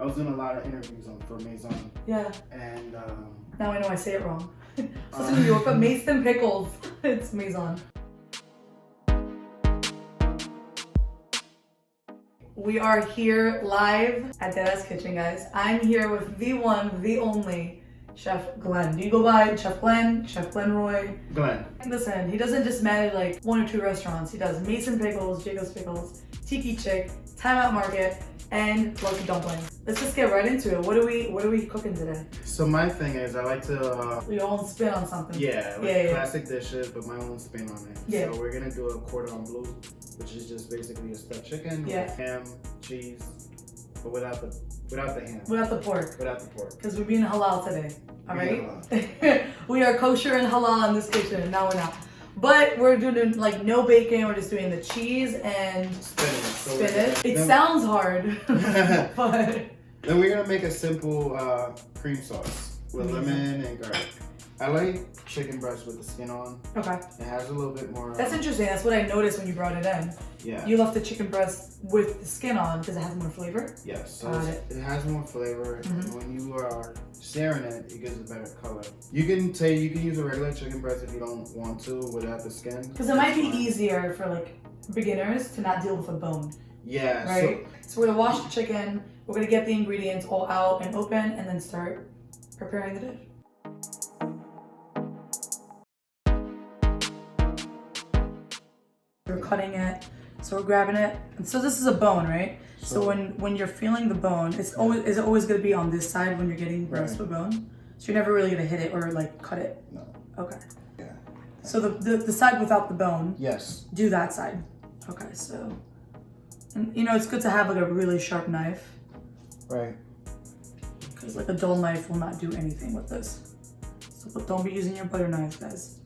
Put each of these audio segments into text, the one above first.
I was doing a lot of interviews for Maison. Yeah. And now I know I say it wrong. So it's in New York, but Mason Pickles. It's Maison. We are here live at Deadass Kitchen, guys. I'm here with the one, the only Chef Glenn. Do you go by Chef Glenn, Chef Glenn Roy? Glenn. Listen, he doesn't just manage like 1 or 2 restaurants. He does Mason Pickles, JACOBS Pickles, Tiki Chick, Time Out Market, and Lucky Dumplings. Let's just get right into it. What are we cooking today? So my thing is, I like to Your own spin on something. yeah, classic dishes, but my own spin on it. Yeah. So we're gonna do a cordon bleu, which is just basically a stuffed chicken, with ham, cheese, but without the ham. Without the pork. Without the pork. Because we're being halal today. All right. We are kosher and halal in this kitchen. Now we're not. But we're doing like no bacon. We're just doing the cheese and spinach. It sounds hard, but then we're gonna make a simple cream sauce with lemon and garlic. I like chicken breast with the skin on. Okay. It has a little bit more. That's interesting. That's what I noticed when you brought it in. Yeah. You left the chicken breast with the skin on because it has more flavor. Yes. So it has more flavor, and when you are searing it, it gives a better color. You can use a regular chicken breast if you don't want to without the skin. Because it might be easier for like beginners to not deal with a bone. Yeah. Right. So we're gonna wash the chicken. We're gonna get the ingredients all out and open, and then start preparing the dish. We're cutting it, so we're grabbing it. And so this is a bone, right? So when you're feeling the bone, is it always gonna be on this side when you're getting breast with bone? So you're never really gonna hit it or like cut it? No. Okay. Yeah. So the side without the bone. Yes. Do that side. Okay, so, and you know, it's good to have like a really sharp knife. Right. Because like a dull knife will not do anything with this. So don't be using your butter knives, guys.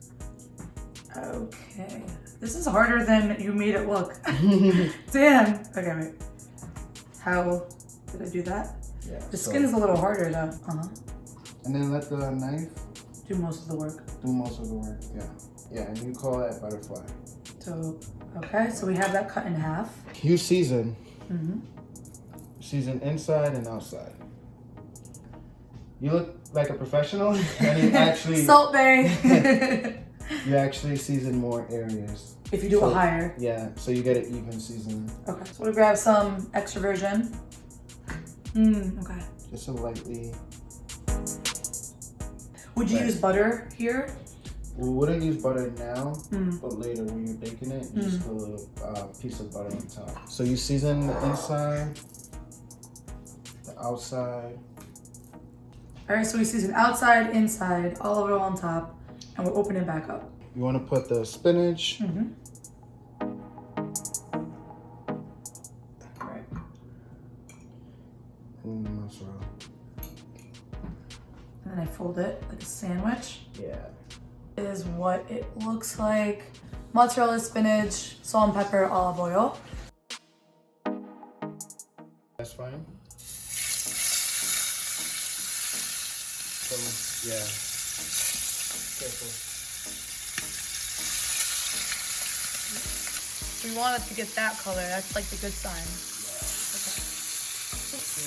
Okay. This is harder than you made it look. Damn. Okay, wait. How did I do that? Yeah. The skin is a little harder though. And then let the knife do most of the work. Do most of the work, yeah. Yeah, and you call that butterfly. So, okay, so we have that cut in half. You season. Season inside and outside. You look like a professional, and you actually Salt Bay. You actually season more areas. If you do it higher. Yeah, so you get an even seasoning. Okay, so we'll grab some extra virgin. Okay. Just a lightly. Would you use butter here? We wouldn't use butter now, but later when you're baking it, you just put a little piece of butter on top. So you season the inside, the outside. All right, so we season outside, inside, olive oil on top, and we'll open it back up. You want to put the spinach. Right. And the mozzarella. And then I fold it like a sandwich. Yeah. Is what it looks like. Mozzarella, spinach, salt and pepper, olive oil. That's fine. So, yeah. Careful. We want it to get that color. That's like the good sign. Okay.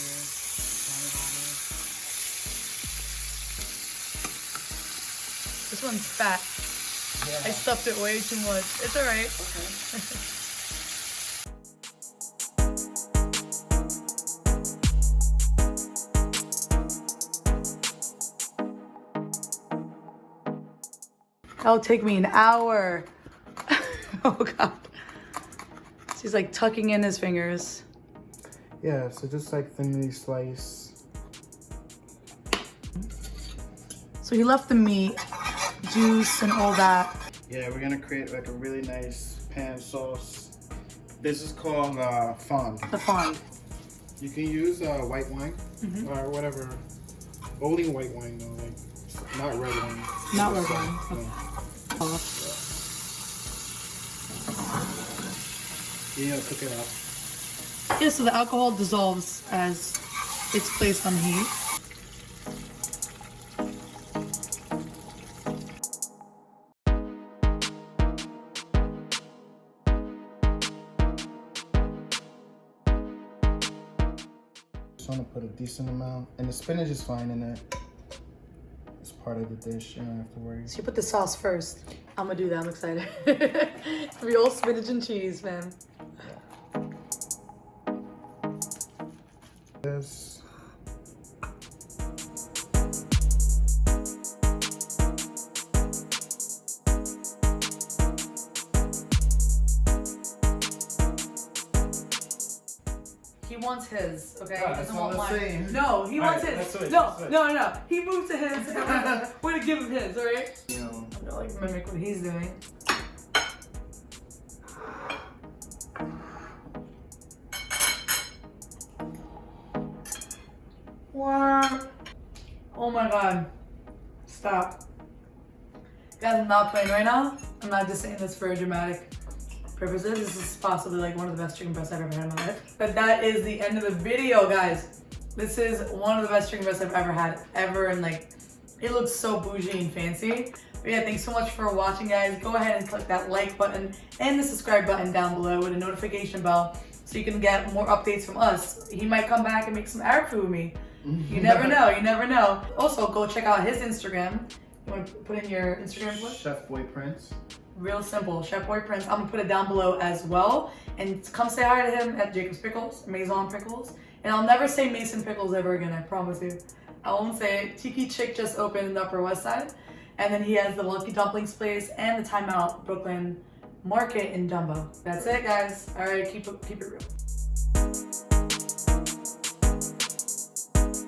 This one's fat. Yeah. I stuffed it way too much. It's all right. That'll take me an hour. Oh God. He's like tucking in his fingers. Yeah, so just like thinly slice. So he left the meat, juice, and all that. Yeah, we're gonna create like a really nice pan sauce. This is called fond. The fond. You can use white wine or whatever. Only white wine though, like not red wine. Not red wine. No. Okay. Yeah, cook it up. Yeah, so the alcohol dissolves as it's placed on heat. Just want to put a decent amount. And the spinach is fine in it. It's part of the dish, you don't have to worry. So you put the sauce first. I'm gonna do that, I'm excited. Real spinach and cheese, man. This. He wants his, okay? Yeah, that's what I'm saying. No, he wants his. No. He moved to his. We're gonna give him his, alright? You know. I'm gonna like mimic what he's doing. What? Oh my god. Stop. Guys, I'm not playing right now. I'm not just saying this for dramatic purposes. This is possibly like one of the best chicken breasts I've ever had in my life. But that is the end of the video, guys. This is one of the best chicken breasts I've ever had, and like, it looks so bougie and fancy. But yeah, thanks so much for watching, guys. Go ahead and click that like button and the subscribe button down below with a notification bell so you can get more updates from us. He might come back and make some Arab food with me. You never know, you never know. Also, go check out his Instagram. You want to put in your Instagram for? Chef Boy Prince. Real simple, Chef Boy Prince. I'm gonna put it down below as well. And come say hi to him at Jacob's Pickles, Maison Pickles. And I'll never say Mason Pickles ever again, I promise you. I won't say it. Tiki Chick just opened in the Upper West Side. And then he has the Lucky Dumplings place and the Time Out Brooklyn Market in Dumbo. That's it, guys. All right, keep it real.